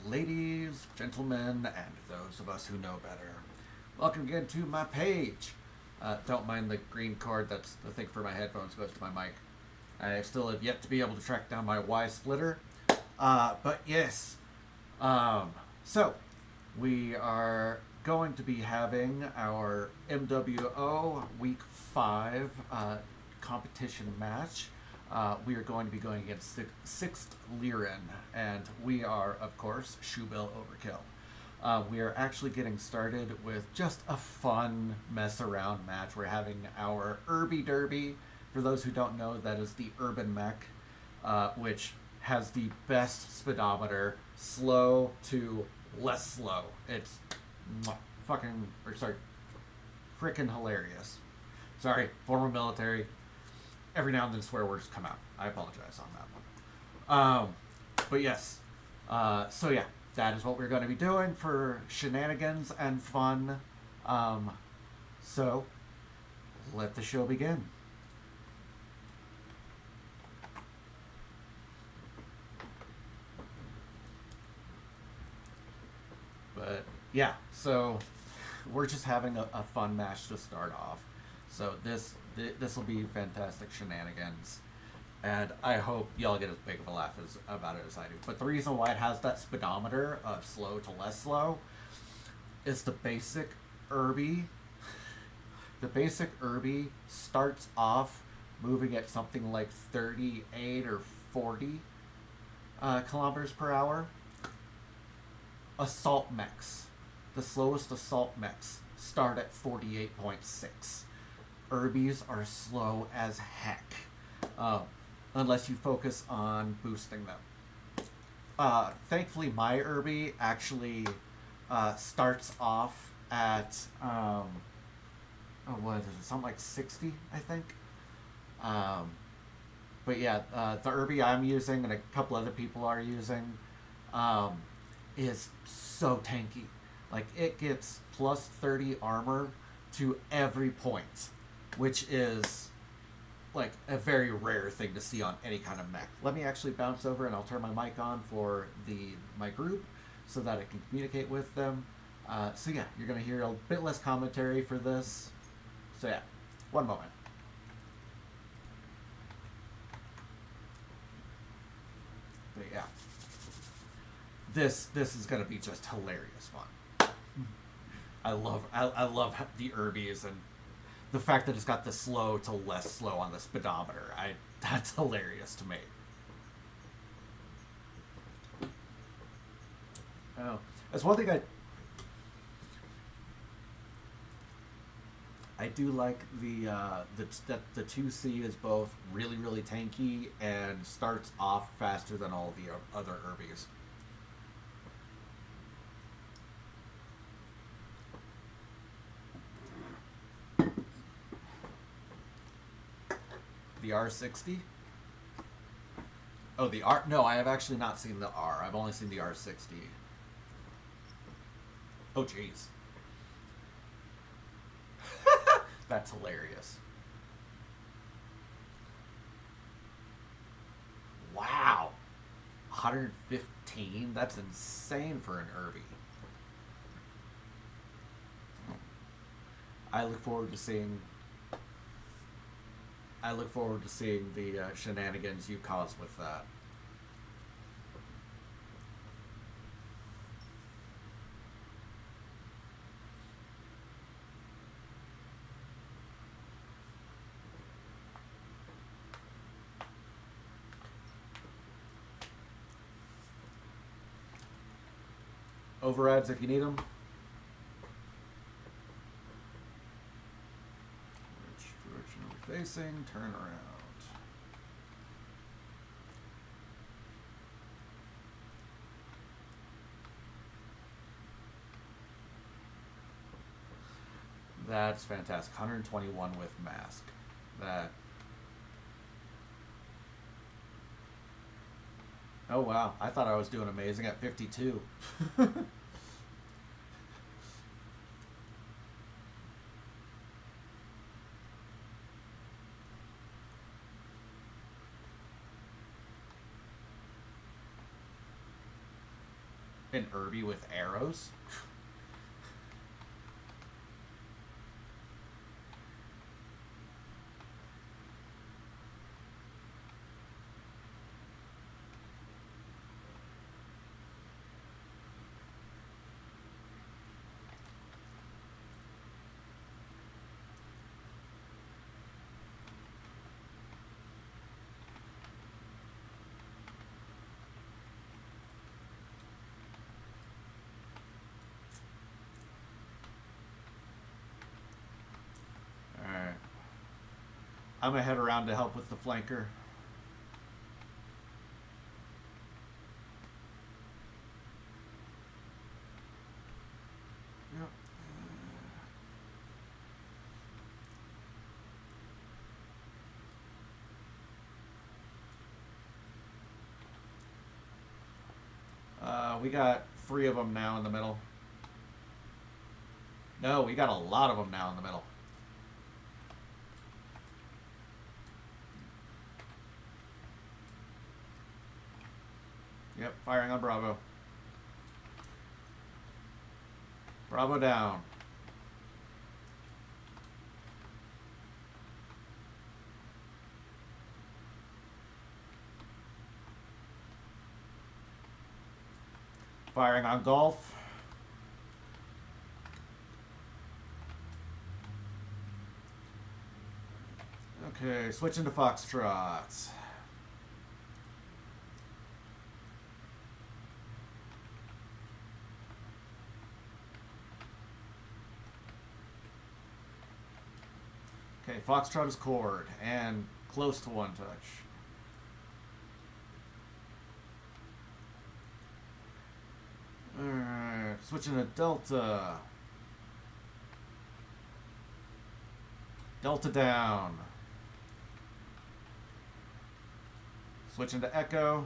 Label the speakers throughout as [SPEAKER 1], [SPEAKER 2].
[SPEAKER 1] ladies, gentlemen, and those of us who know better. Welcome again to my page. Don't mind the green cord, that's the thing for my headphones, goes to my mic. I still have yet to be able to track down my Y splitter. But yes, so we are going to be having our MWO Week 5 competition match. We are going to be going against 6th Lyran, and we are, of course, Shoebill Overkill. We are actually getting started with just a fun mess around match. We're having our Urbie Derby. For those who don't know, that is the urban mech, which has the best speedometer, slow to less slow. It's freaking hilarious. Sorry, former military. Every now and then swear words come out. I apologize on that one. But yes. So yeah, that is what we're going to be doing for shenanigans and fun. So let the show begin. But yeah, so we're just having a fun match to start off. So this will be fantastic shenanigans, and I hope y'all get as big of a laugh about it as I do. But the reason why it has that speedometer of slow to less slow is the basic Urbie. The basic Urbie starts off moving at something like 38 or 40 kilometers per hour. Assault mechs, the slowest assault mechs, start at 48.6. Urbies are slow as heck, unless you focus on boosting them. Thankfully, my Urbie actually starts off at what is it? Something like 60, I think. But yeah, the Urbie I'm using and a couple other people are using is so tanky. Like, it gets plus 30 armor to every point, which is like a very rare thing to see on any kind of mech. Let me actually bounce over and I'll turn my mic on for my group so that I can communicate with them. So yeah, you're going to hear a bit less commentary for this. So yeah, one moment. But yeah, this is going to be just hilarious fun. I love the Urbies and the fact that it's got the slow to less slow on the speedometer. That's hilarious to me. Oh, that's one thing I do like that the 2C is both really, really tanky and starts off faster than all the other Urbies. The R60? Oh, the R... No, I have actually not seen the R. I've only seen the R60. Oh, jeez. That's hilarious. Wow. 115? That's insane for an Urbie. I look forward to seeing the shenanigans you cause with that. Overrides if you need them. Which direction are we facing? Turn around. That's fantastic. 121 with mask. That. Oh wow, I thought I was doing amazing at 52. an Urbie with arrows. I'm gonna head around to help with the flanker. Yep. We got 3 of them now in the middle. No, we got a lot of them now in the middle. Yep, firing on Bravo. Bravo down. Firing on Golf. Okay, switching to Foxtrots. Okay, Foxtrot is cord and close to one touch. Alright, switching to Delta. Delta down. Switching to Echo.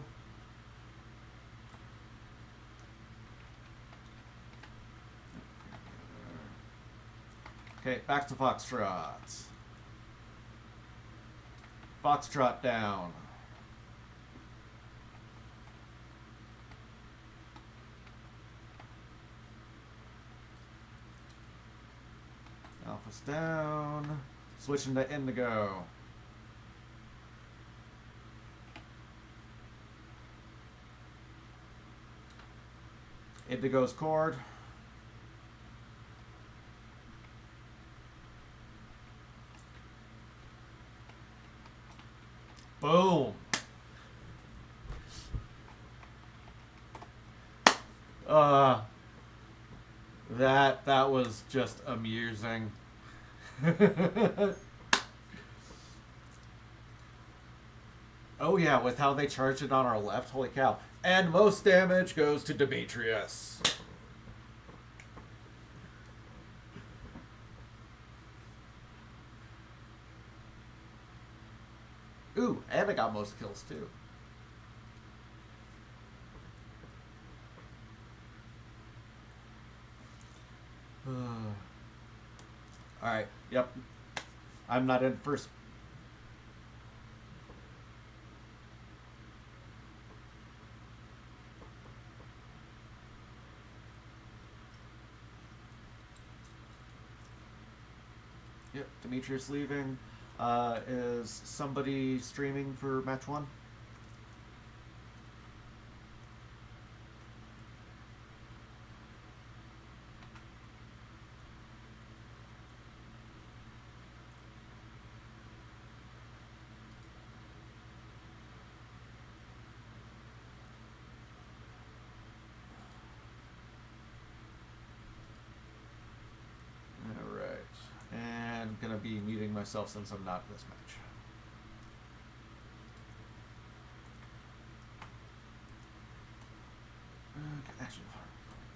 [SPEAKER 1] Okay, back to Foxtrot. Foxtrot down. Alpha's down. Switching to Indigo. Indigo's cord. Boom. That was just amusing. Oh yeah, with how they charged it on our left, holy cow. And most damage goes to Demetrius. Ooh, and I got most kills too. Alright, yep. I'm not in first. Yep, Demetrius leaving. Is somebody streaming for match 1? Alright. And I'm going to be muting myself since I'm not in this match. Okay, action card.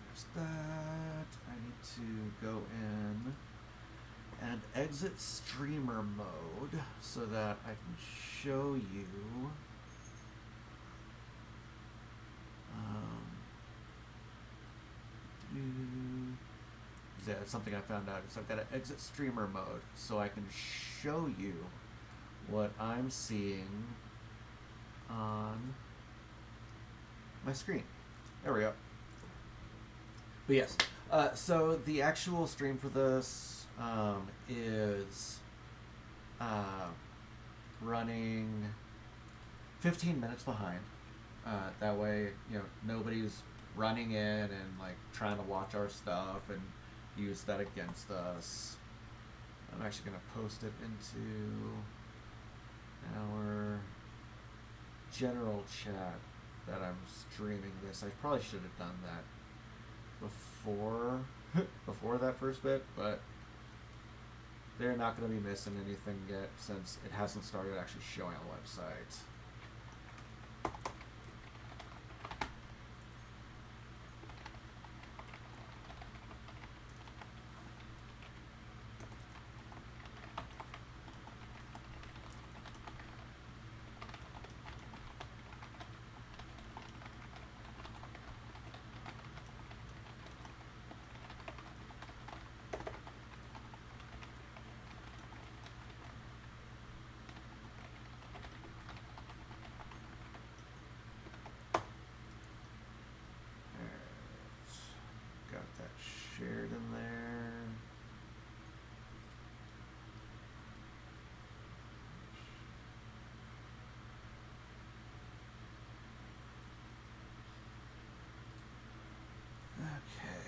[SPEAKER 1] There's that. I need to go in and exit streamer mode so that I can show you yeah, it's something I found out. So I've got to exit streamer mode so I can show you what I'm seeing on my screen. There we go. But yes, so the actual stream for this is running 15 minutes behind. That way, nobody's running in and like trying to watch our stuff and use that against us. I'm actually going to post it into our general chat that I'm streaming this. I probably should have done that before that first bit, but they're not going to be missing anything yet since it hasn't started actually showing on the website. Got that shared in there. Okay.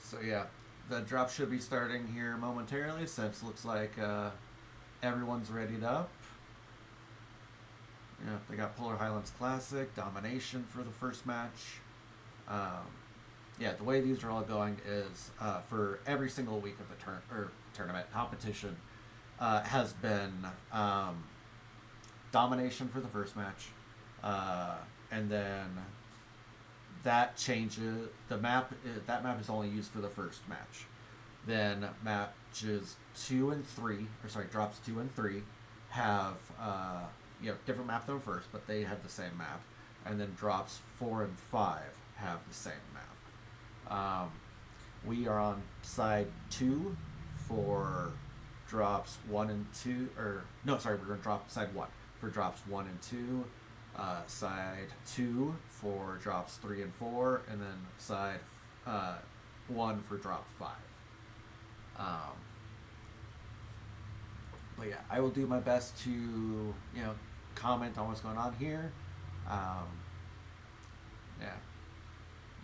[SPEAKER 1] So yeah, the drop should be starting here momentarily since it looks like everyone's readied up. Yeah, they got Polar Highlands Classic, Domination for the first match. Yeah, the way these are all going is for every single week of the tournament competition has been Domination for the first match, and then that changes. That map is only used for the first match. Then matches 2 and 3, drops 2 and 3 have different map than first, but they have the same map. And then drops 4 and 5 have the same map. We are on side 2 for drops 1 and 2, we're going to drop side 1 for drops 1 and 2. Side 2 for drops 3 and 4, and then side 1 for drop 5. But yeah, I will do my best to comment on what's going on here.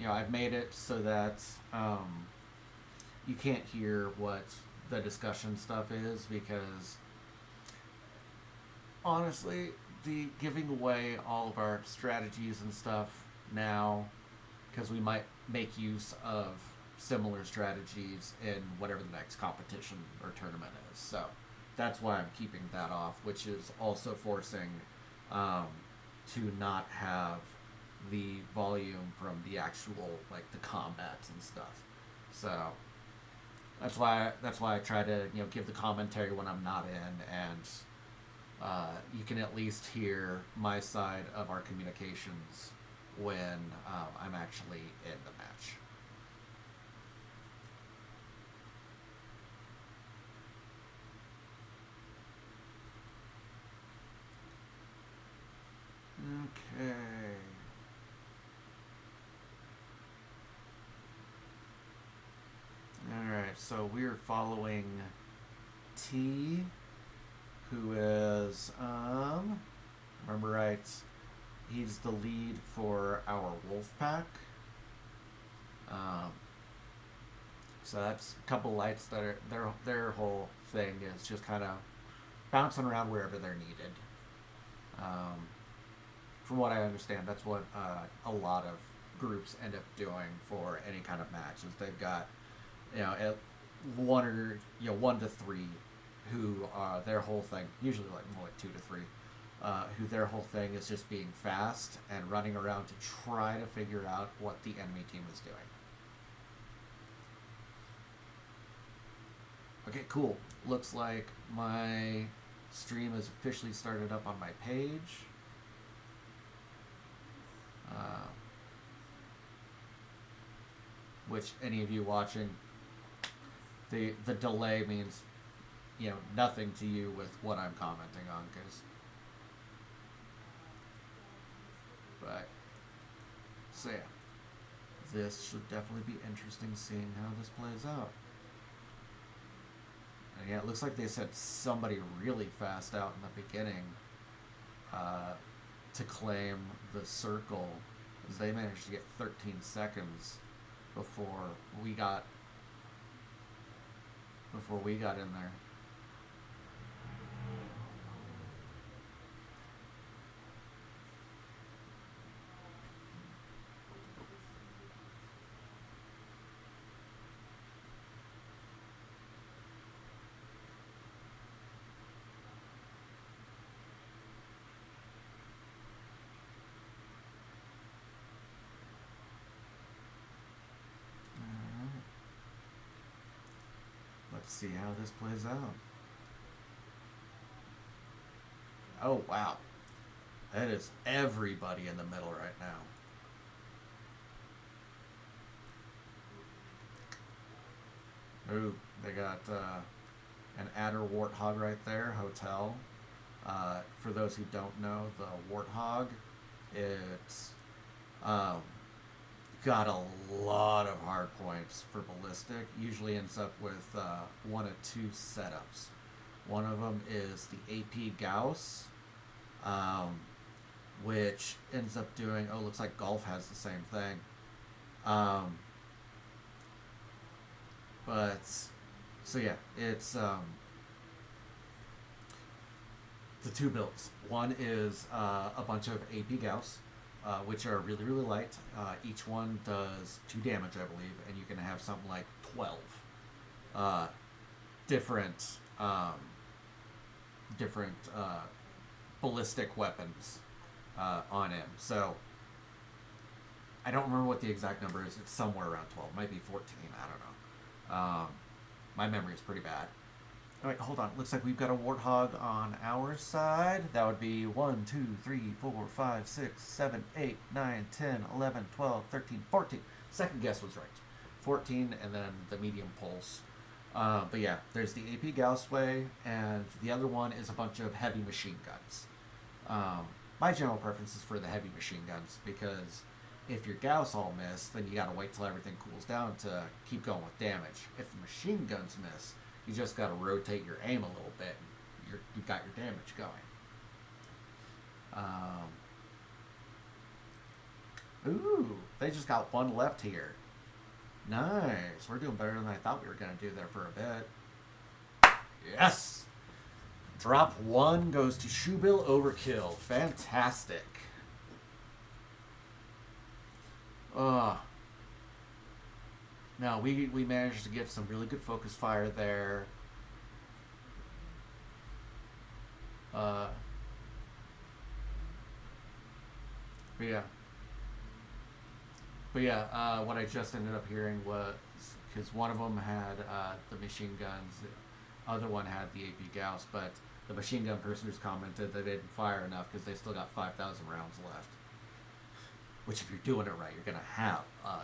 [SPEAKER 1] I've made it so that you can't hear what the discussion stuff is because honestly, the giving away all of our strategies and stuff now, because we might make use of similar strategies in whatever the next competition or tournament is. So that's why I'm keeping that off, which is also forcing to not have the volume from the actual the combats and stuff. So that's why I try to give the commentary when I'm not in, and you can at least hear my side of our communications when I'm actually in the match. Okay. Alright, so we're following T, who is, remember right, he's the lead for our wolf pack. So that's a couple lights that are, their whole thing is just kind of bouncing around wherever they're needed. From what I understand, that's what a lot of groups end up doing for any kind of match. Is they've got, one to three, who their whole thing, usually more like 2 to 3, who their whole thing is just being fast and running around to try to figure out what the enemy team is doing. Okay, cool. Looks like my stream has officially started up on my page. Which any of you watching, the delay means, you know, nothing to you with what I'm commenting on, but so yeah, this should definitely be interesting seeing how this plays out. And yeah, it looks like they sent somebody really fast out in the beginning to claim the circle, as they managed to get 13 seconds before we got in there. Let's see how this plays out. Oh, wow. That is everybody in the middle right now. Ooh, they got an adder warthog right there, hotel. For those who don't know, the warthog, it's got a lot of hard points for ballistic. Usually ends up with one of two setups. One of them is the AP Gauss, which ends up doing, oh, looks like Golf has the same thing. But, so yeah, it's the two builds. One is a bunch of AP Gauss, which are really, really light. Each one does 2 damage, I believe, and you can have something like 12 different ballistic weapons on him. So I don't remember what the exact number is. It's somewhere around 12. It might be 14. I don't know. My memory is pretty bad. Oh, wait, hold on. Looks like we've got a warthog on our side. That would be 1, 2, 3, 4, 5, 6, 7, 8, 9, 10, 11, 12, 13, 14. Second guess was right. 14, and then the medium pulse. But yeah, there's the AP Gaussway, and the other one is a bunch of heavy machine guns. My general preference is for the heavy machine guns, because if your Gauss all miss, then you gotta wait till everything cools down to keep going with damage. If the machine guns miss, you just gotta rotate your aim a little bit, and you've got your damage going. Ooh, they just got one left here. Nice. We're doing better than I thought we were gonna do there for a bit. Yes! Drop 1 goes to Shoebill Overkill. Fantastic. Now we managed to get some really good focus fire there. But yeah, what I just ended up hearing was, because one of them had the machine guns, the other one had the AP Gauss, but the machine gun person just commented that they didn't fire enough because they still got 5,000 rounds left. Which, if you're doing it right, you're going to have a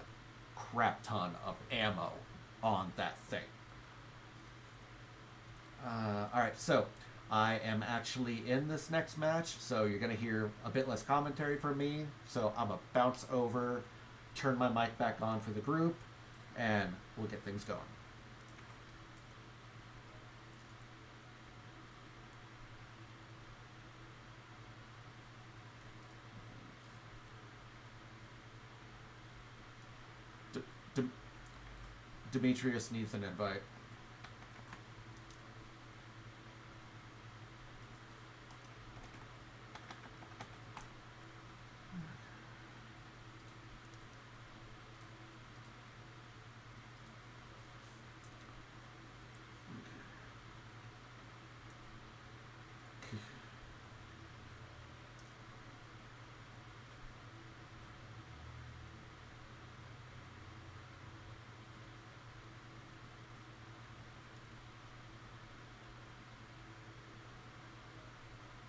[SPEAKER 1] crap ton of ammo on that thing. Alright, so I am actually in this next match, so you're going to hear a bit less commentary from me. So I'm going to bounce over, turn my mic back on for the group, and we'll get things going. Demetrius needs an invite.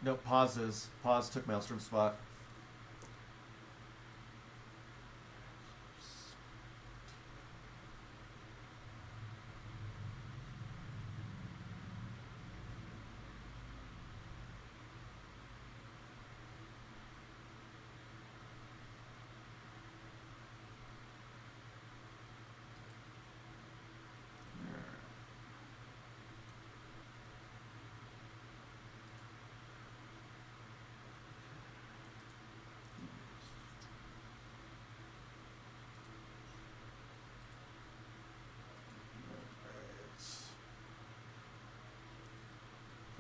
[SPEAKER 1] Nope, pauses. Pause took Maelstrom's spot.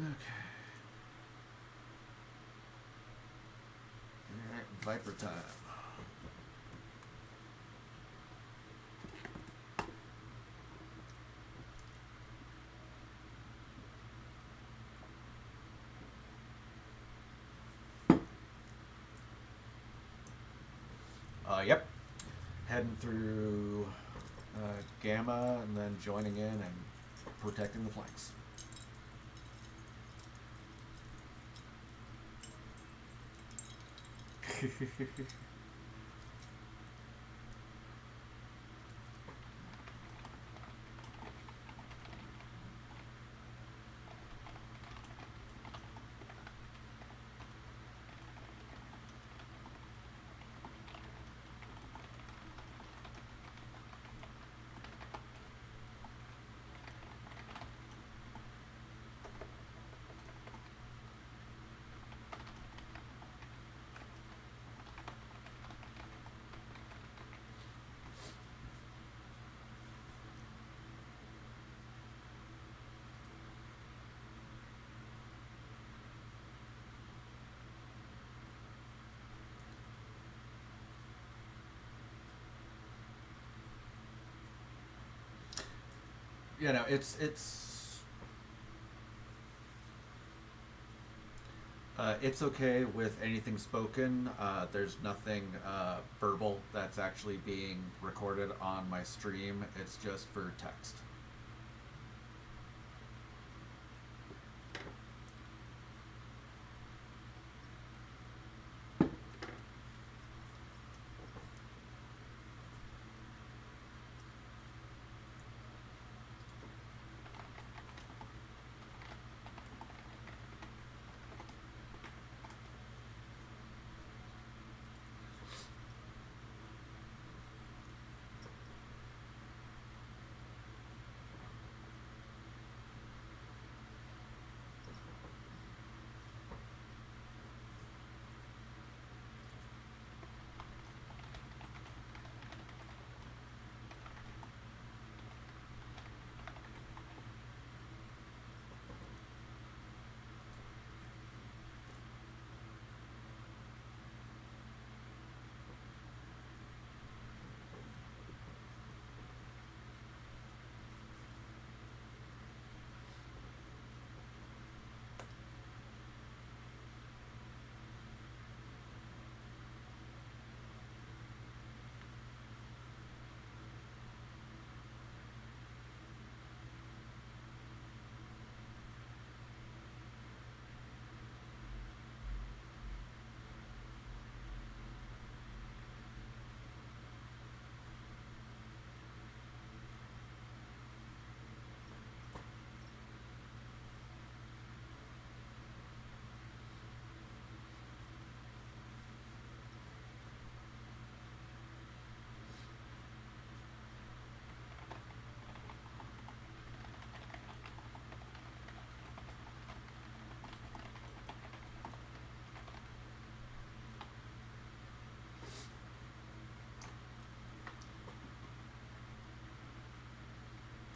[SPEAKER 1] Okay. Alright, Viper time. Yep. Heading through Gamma and then joining in and protecting the flanks. You know, it's okay with anything spoken. There's nothing verbal that's actually being recorded on my stream. It's just for text.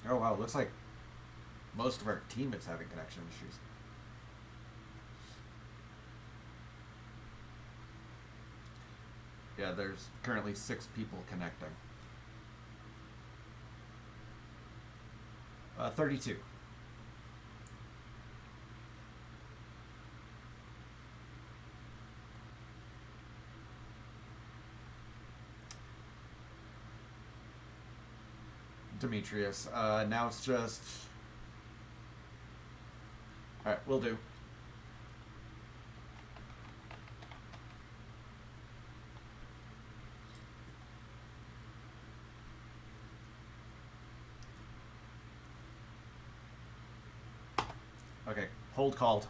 [SPEAKER 1] Oh wow, looks like most of our team is having connection issues. Yeah, there's currently 6 people connecting. 32. Demetrius. Now it's just... Alright, will do. Okay, hold called.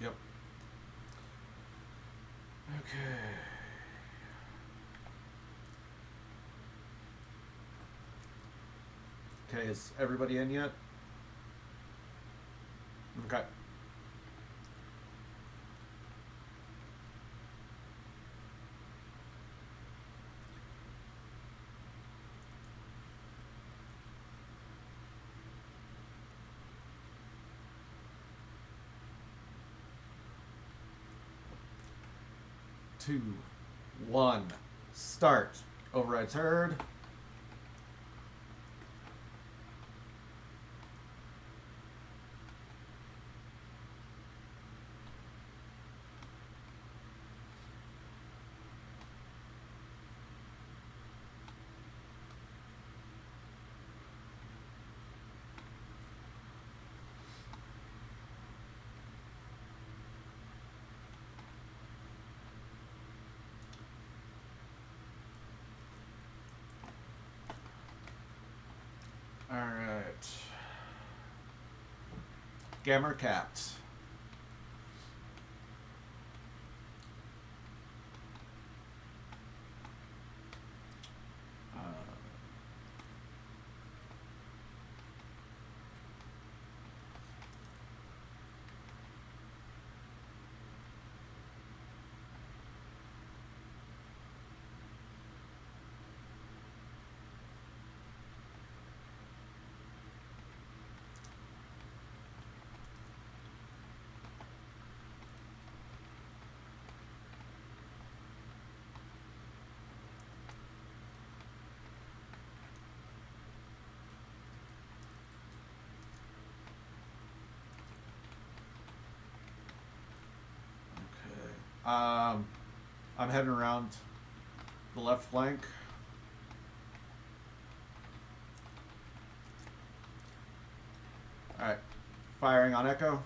[SPEAKER 1] Yep. Okay. Okay, is everybody in yet? Okay. Two, one, start. Overrides heard. All right. Gamma capped. I'm heading around the left flank. All right, firing on Echo.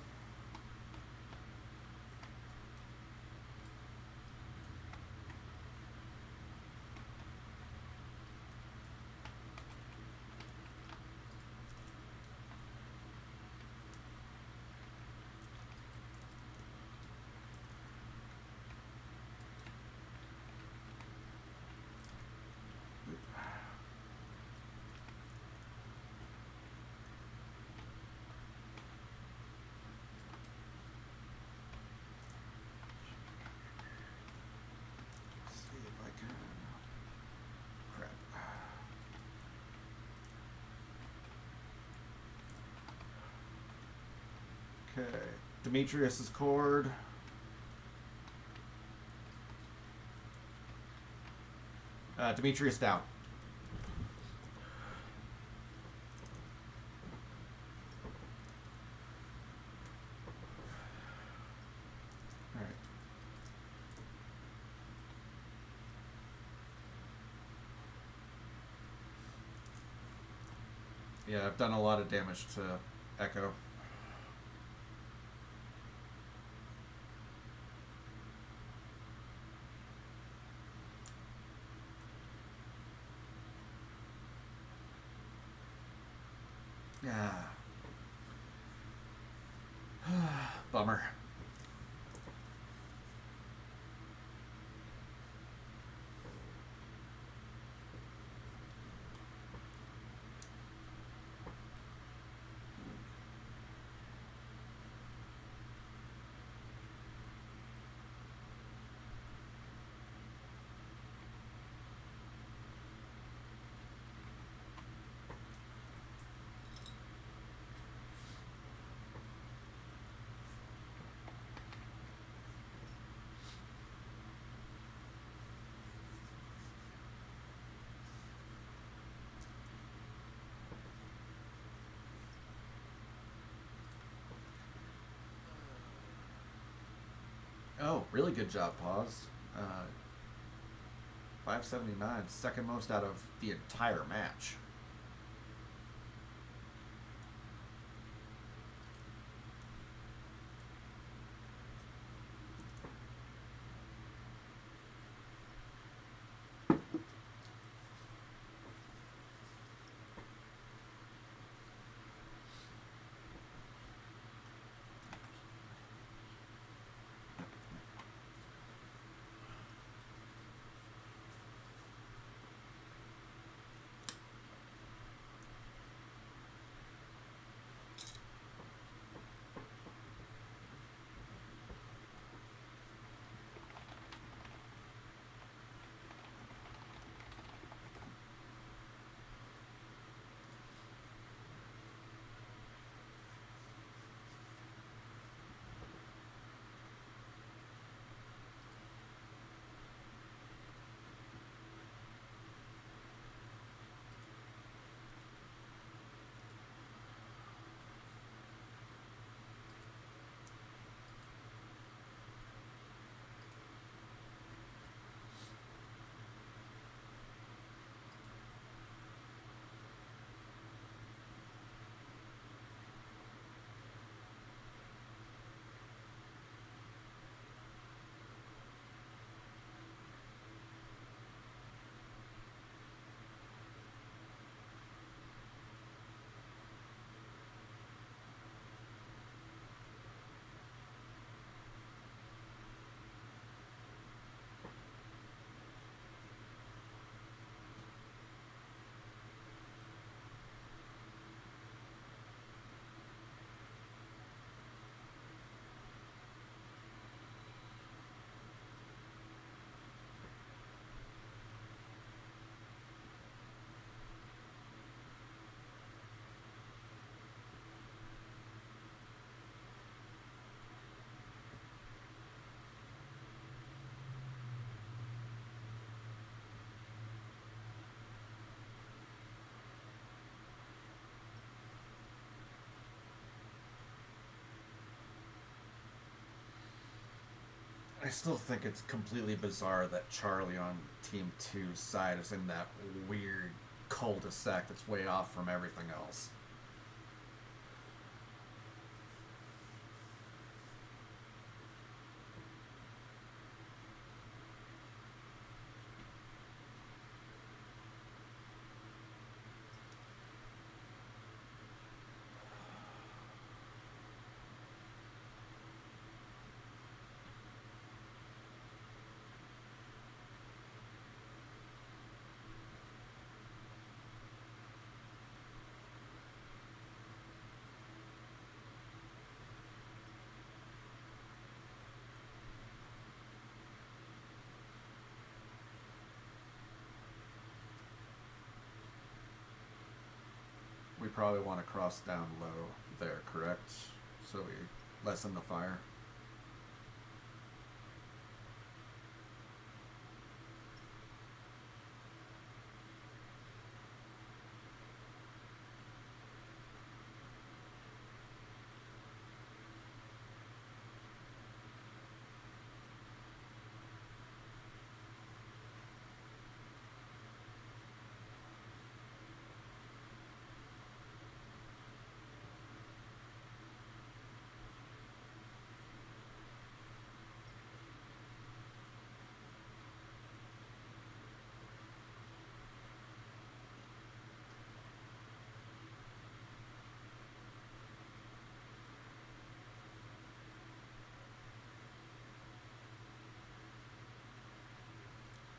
[SPEAKER 1] Okay, Demetrius is cord. Demetrius down. All right. Yeah, I've done a lot of damage to Echo. Yeah. Bummer. Oh, really good job, Pause. 579, second most out of the entire match. I still think it's completely bizarre that Charlie on Team 2's side is in that weird cul-de-sac that's way off from everything else. We probably want to cross down low there, correct? So we lessen the fire.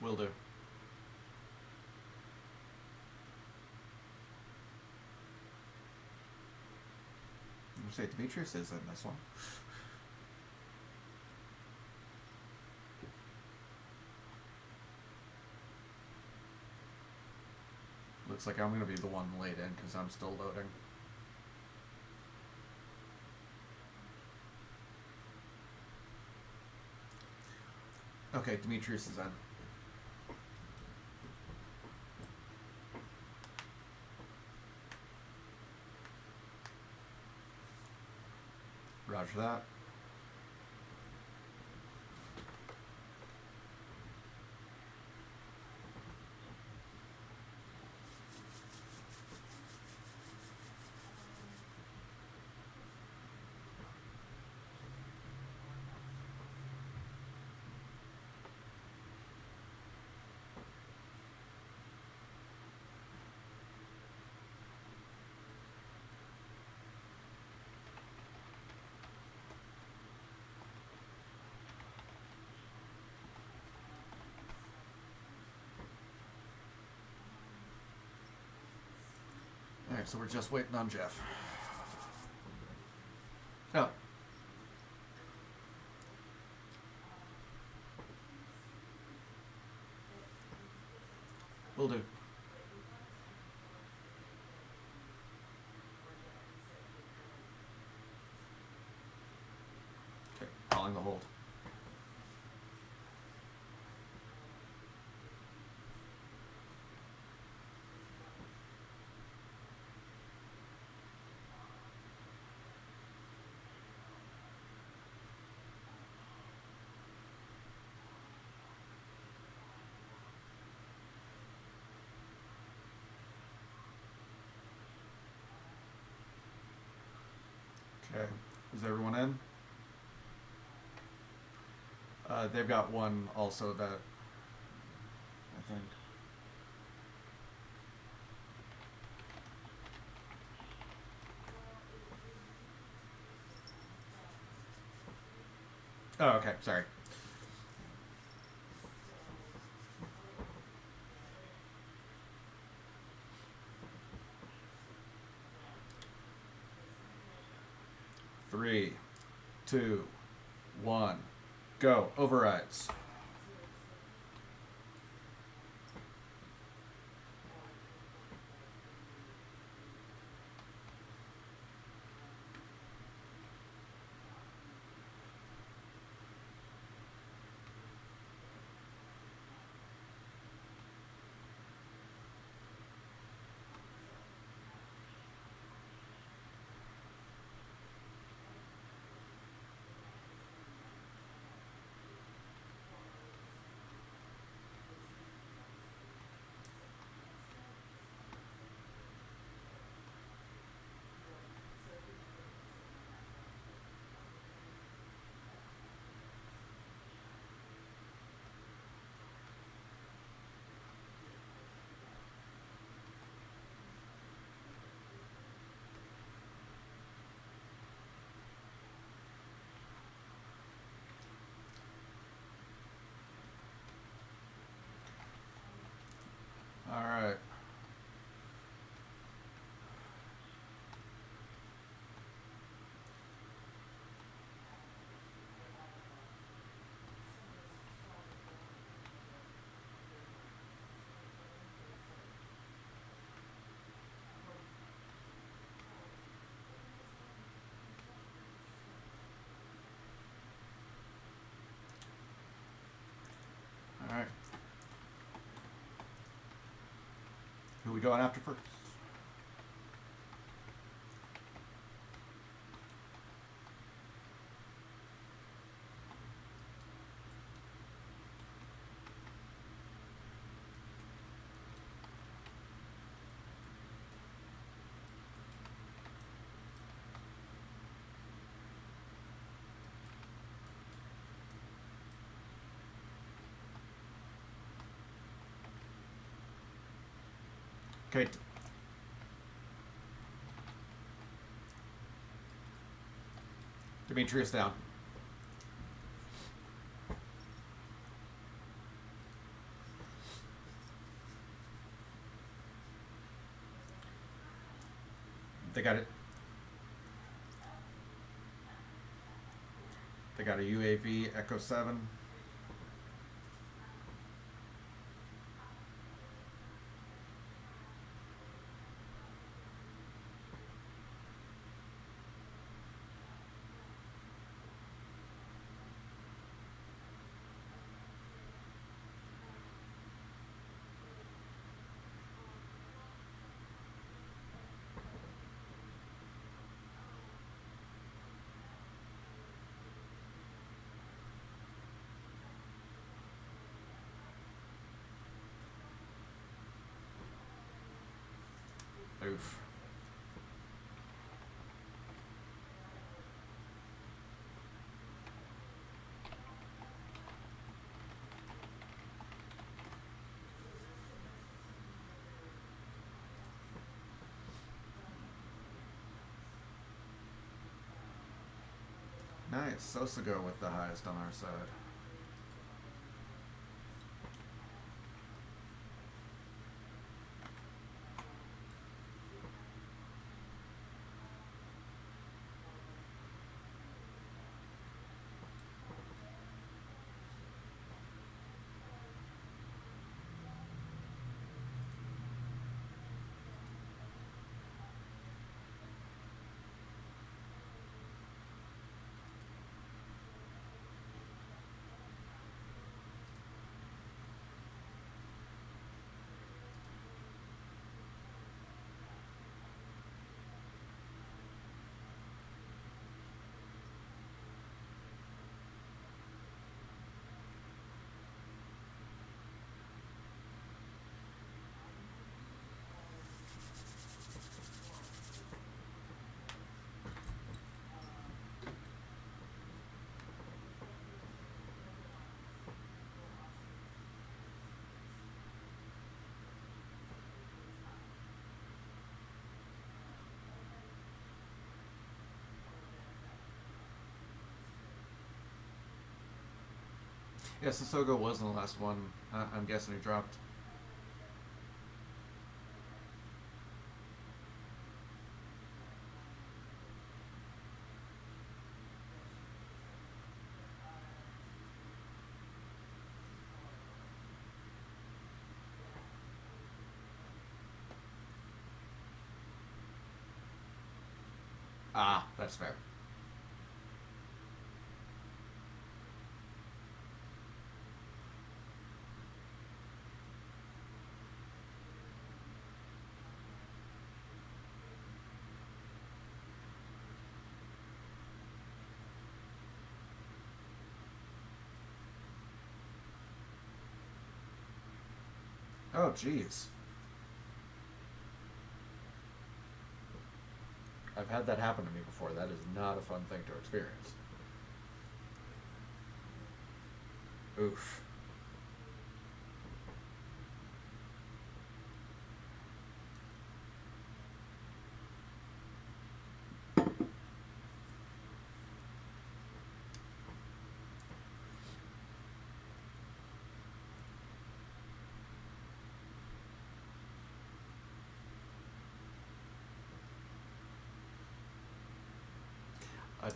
[SPEAKER 1] Will do. You say Demetrius is in this one. Looks like I'm going to be the one laid in because I'm still loading. Okay, Demetrius is in. Roger that. Alright, so we're just waiting on Jeff. Oh. Will do. Okay, calling the hold. Okay, is everyone in? They've got one also that I think. Oh, okay, sorry. Three, two, one, go. Overrides. we going after first? Okay. Demetrius down. They got it. They got a UAV Echo 7. Oof. Nice. Sosa go with the highest on our side. Yes, the Sogo was in the last one. I'm guessing he dropped. Ah, that's fair. Oh, jeez. I've had that happen to me before. That is not a fun thing to experience. Oof.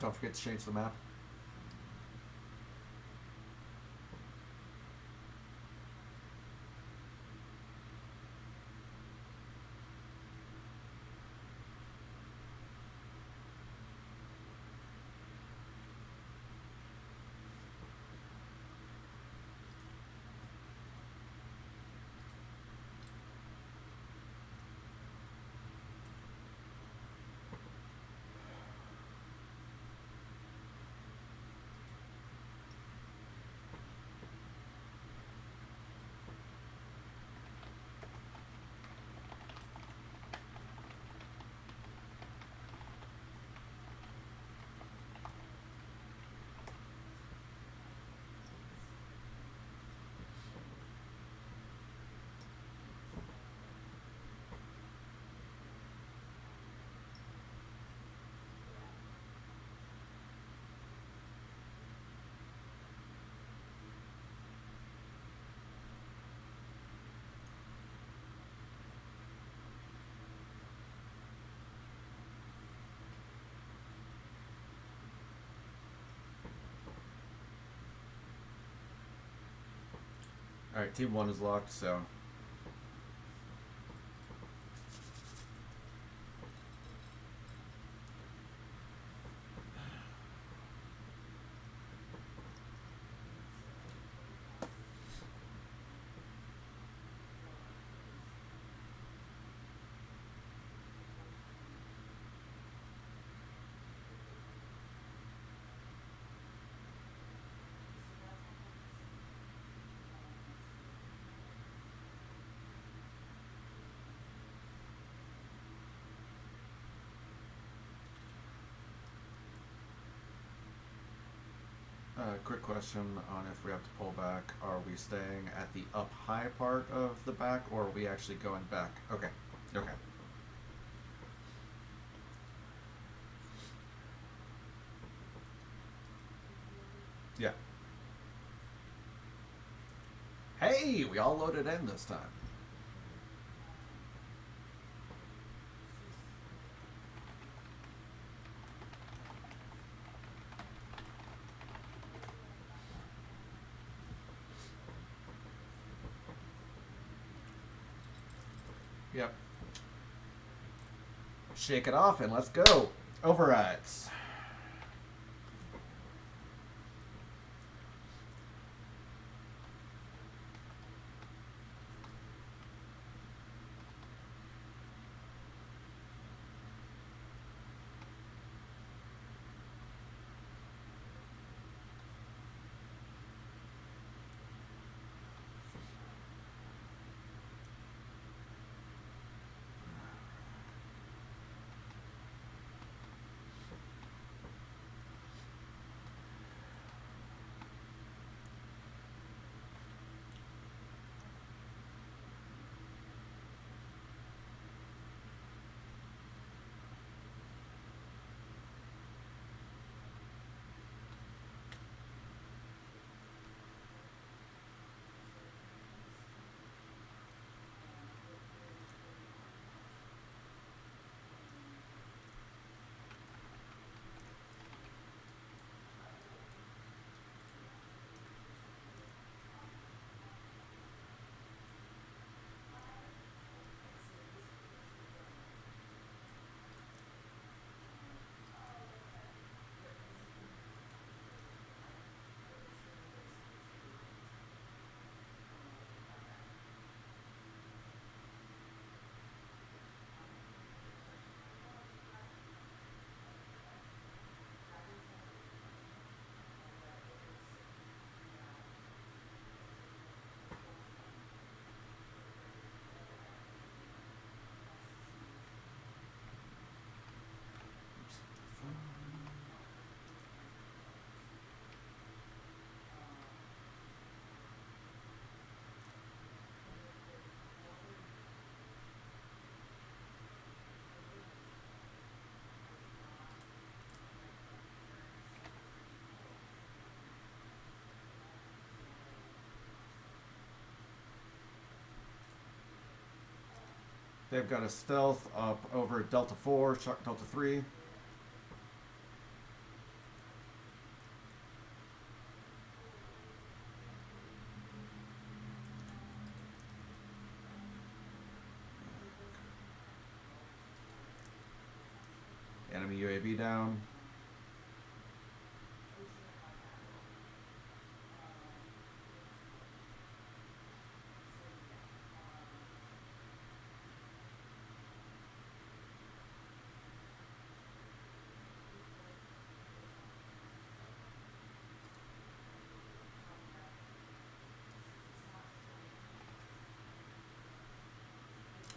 [SPEAKER 1] Don't forget to change the map. Alright, team 1 is locked, so... quick question on if we have to pull back. Are we staying at the up high part of the back, or are we actually going back? Okay. Okay. Yeah. Hey, we all loaded in this time. Yep. Shake it off and let's go. Overrides. They've got a stealth up over Delta 4, Delta 3. Enemy UAV down.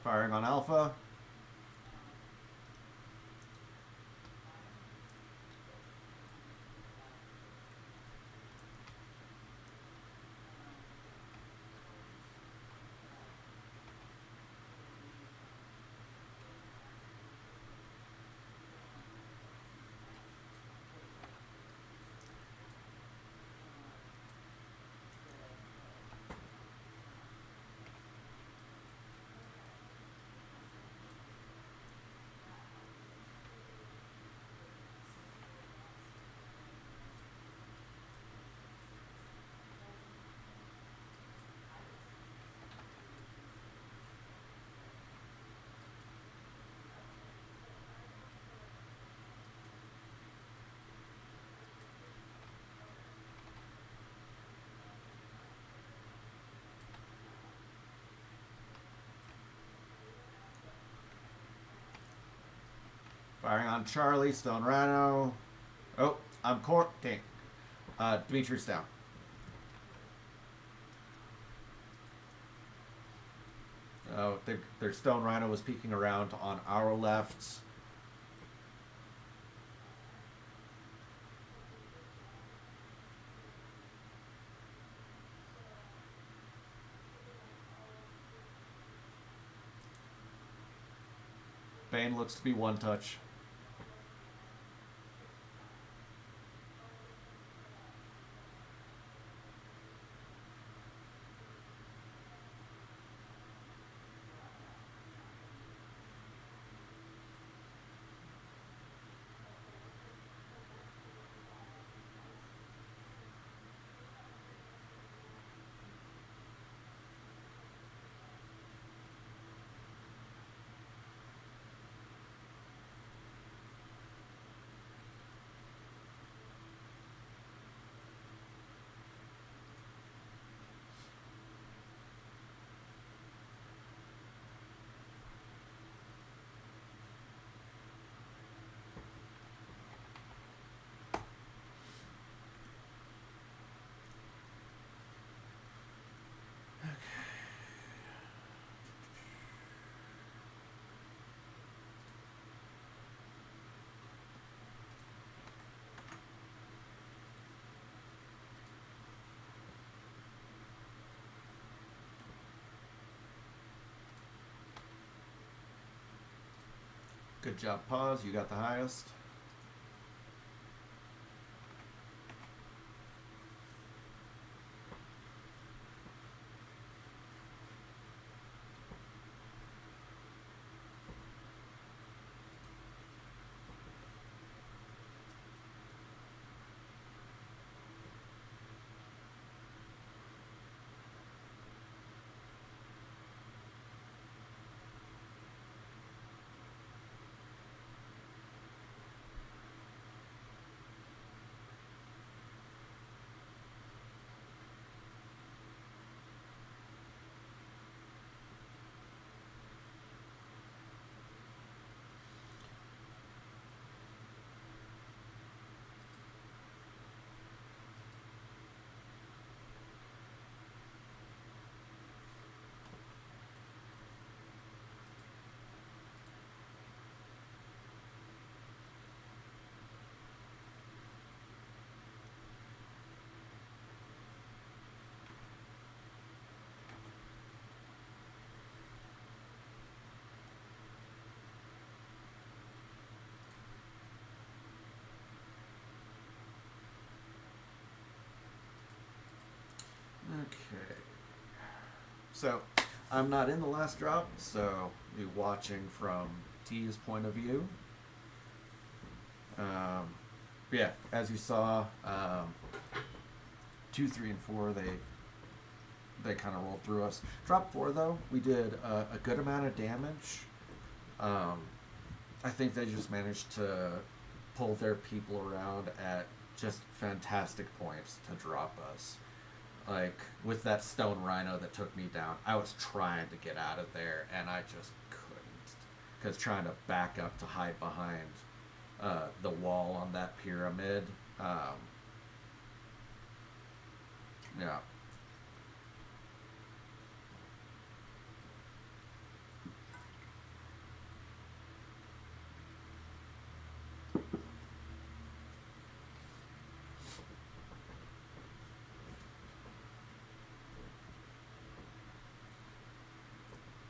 [SPEAKER 1] Firing on Alpha. Firing on Charlie, Stone Rhino. Oh, I'm Court. Dang. Dimitri's down. Oh, their Stone Rhino was peeking around on our left. Bane looks to be one touch. Good job, Pause. You got the highest. Okay. So, I'm not in the last drop, so you're watching from T's point of view. Yeah, as you saw, 2, 3, and 4, they kind of rolled through us. Drop 4, though, we did a good amount of damage. I think they just managed to pull their people around at just fantastic points to drop us. Like, with that Stone Rhino that took me down, I was trying to get out of there, and I just couldn't. Because trying to back up to hide behind the wall on that pyramid, yeah.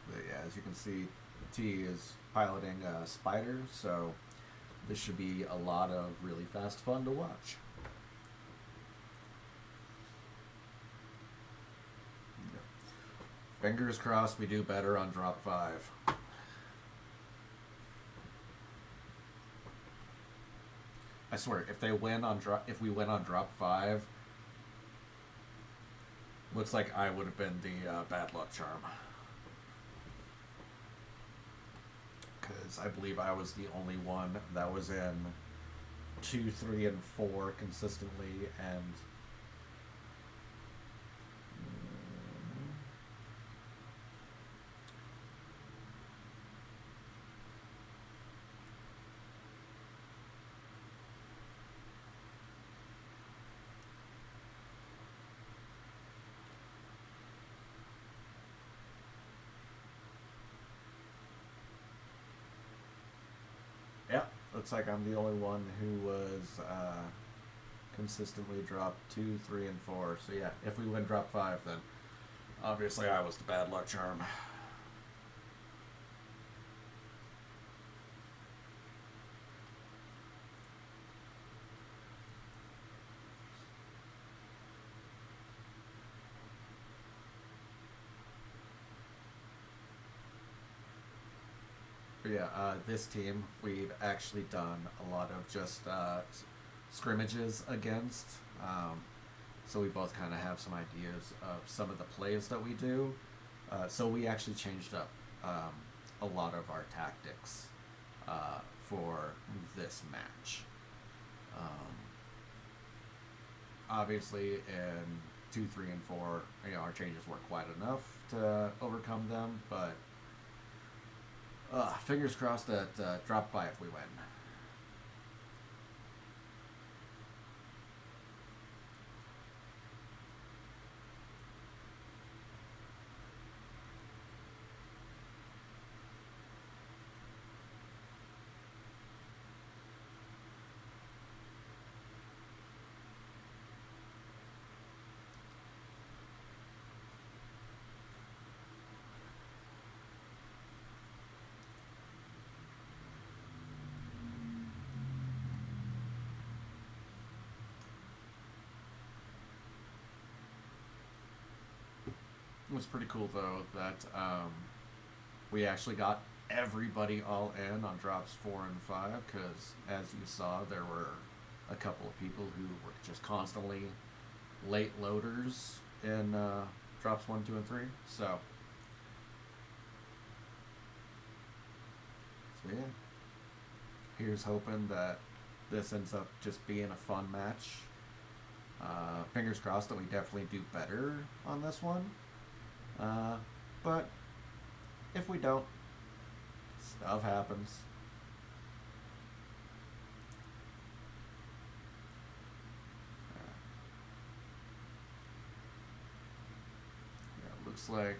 [SPEAKER 1] But yeah, as you can see, T is piloting a spider, so this should be a lot of really fast fun to watch. Fingers crossed we do better on drop 5. I swear, if we win on drop 5, looks like I would have been the bad luck charm. Because I believe I was the only one that was in 2, 3, and 4 consistently, and looks like I'm the only one who was consistently dropped 2, 3, and 4. So yeah, if we win drop 5, then obviously I was the bad luck charm. But yeah, this team, we've actually done a lot of just scrimmages against. So we both kind of have some ideas of some of the plays that we do. So we actually changed up a lot of our tactics for this match. Obviously, in 2, 3, and 4, our changes weren't quite enough to overcome them, but fingers crossed that drop 5 we win. It was pretty cool though that we actually got everybody all in on drops 4 and 5 because, as you saw, there were a couple of people who were just constantly late loaders in drops 1, 2, and 3. So yeah, here's hoping that this ends up just being a fun match. Fingers crossed that we definitely do better on this one. But if we don't, stuff happens. Yeah, it looks like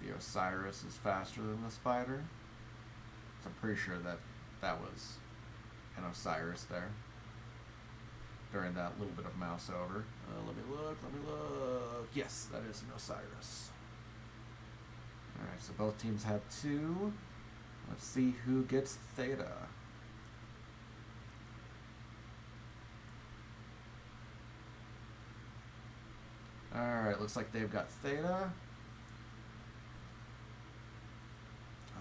[SPEAKER 1] the Osiris is faster than the Spider. So I'm pretty sure that that was an Osiris there during that little bit of mouse over. Let me look. Yes, that is an Osiris. Alright, so both teams have 2. Let's see who gets Theta. Alright, looks like they've got Theta.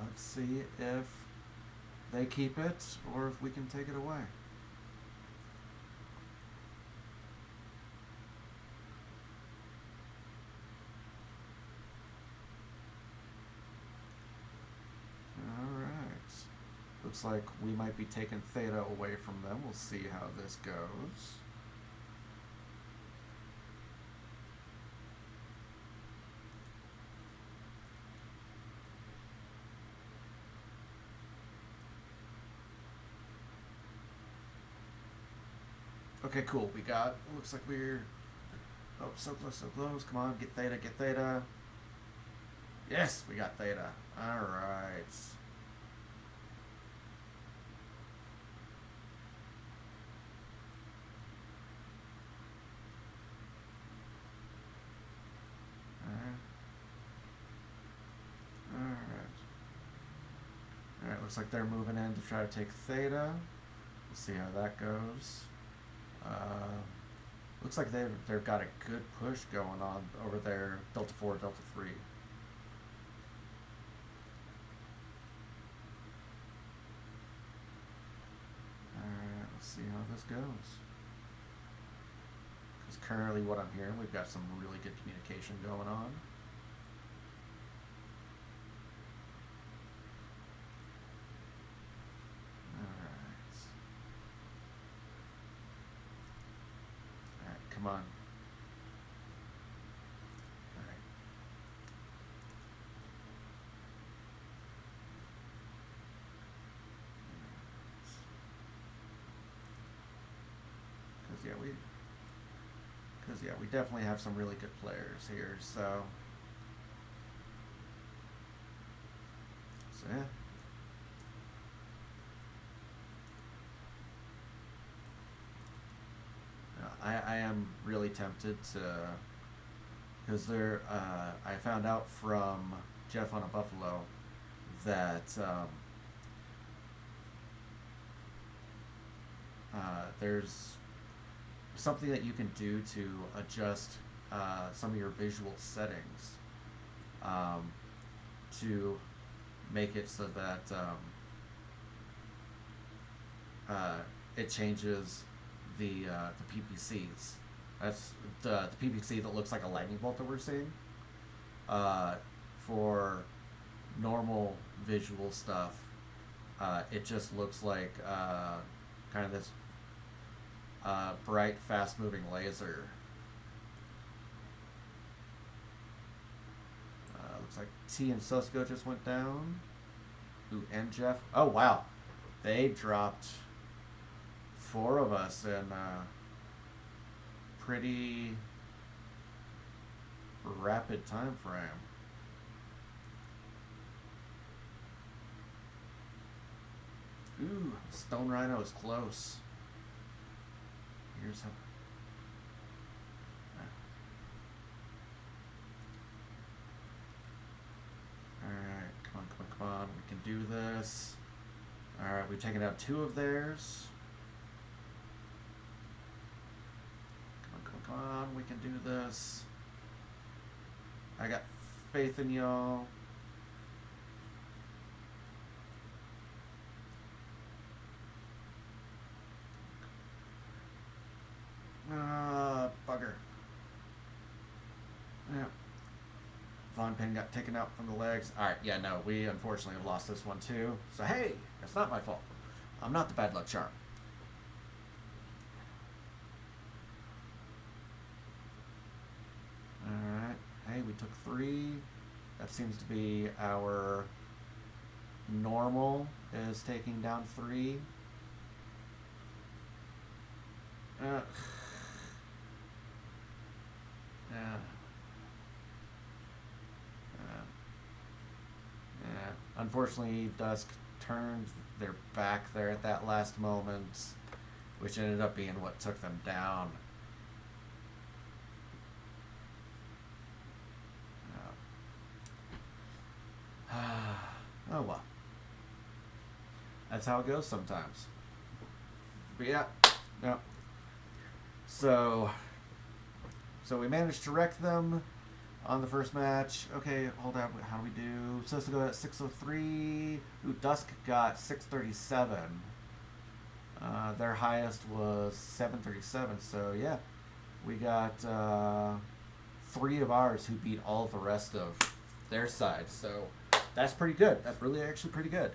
[SPEAKER 1] Let's see if they keep it or if we can take it away. Looks like we might be taking Theta away from them. We'll see how this goes. Okay, cool. We got, looks like we're, oh, so close, so close. Come on, get Theta, get Theta. Yes, we got Theta. All right. Alright, looks like they're moving in to try to take Theta. We'll see how that goes. Looks like they've got a good push going on over there, Delta 4, Delta 3. Alright, let's see how this goes. Because currently what I'm hearing, we've got some really good communication going on. Come on. Alright. Because we definitely have some really good players here, so yeah. I am really tempted to, because I found out from Jeff on a Buffalo that there's something that you can do to adjust some of your visual settings to make it so that it changes the PPCs. That's the PPC that looks like a lightning bolt that we're seeing. For normal visual stuff, it just looks like kind of this bright, fast-moving laser. Looks like T and Susco just went down. Ooh, and Jeff. Oh, wow. They dropped 4 of us in pretty rapid time frame. Ooh, Stone Rhino is close. Here's how. Alright, come on. We can do this. Alright, we've taken out 2 of theirs. Come on, we can do this. I got faith in y'all. Bugger. Yeah. Von Pin got taken out from the legs. Alright, yeah, no, we unfortunately have lost this one too. So hey, it's not my fault. I'm not the bad luck charm. Alright, hey, we took 3. That seems to be our normal, is taking down 3. Yeah. Unfortunately, Dusk turned their back there at that last moment, which ended up being what took them down. Oh well. That's how it goes sometimes. But yeah. So we managed to wreck them on the first match. Okay, hold on. How do we do? Supposed to go at 603. Ooh, Dusk got 637. Their highest was 737. So yeah, we got 3 of ours who beat all the rest of their side. So that's pretty good. That's really actually pretty good.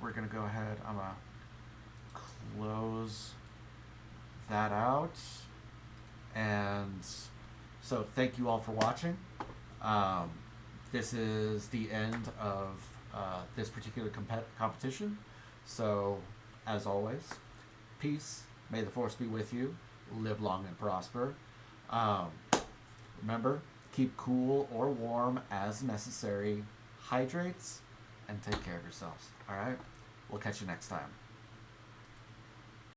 [SPEAKER 1] We're gonna go ahead. I'm gonna close that out, and so thank you all for watching. This is the end of this particular competition. So as always, peace. May the force be with you. Live long and prosper. Remember, keep cool or warm as necessary. Hydrates and take care of yourselves. All right? We'll catch you next time.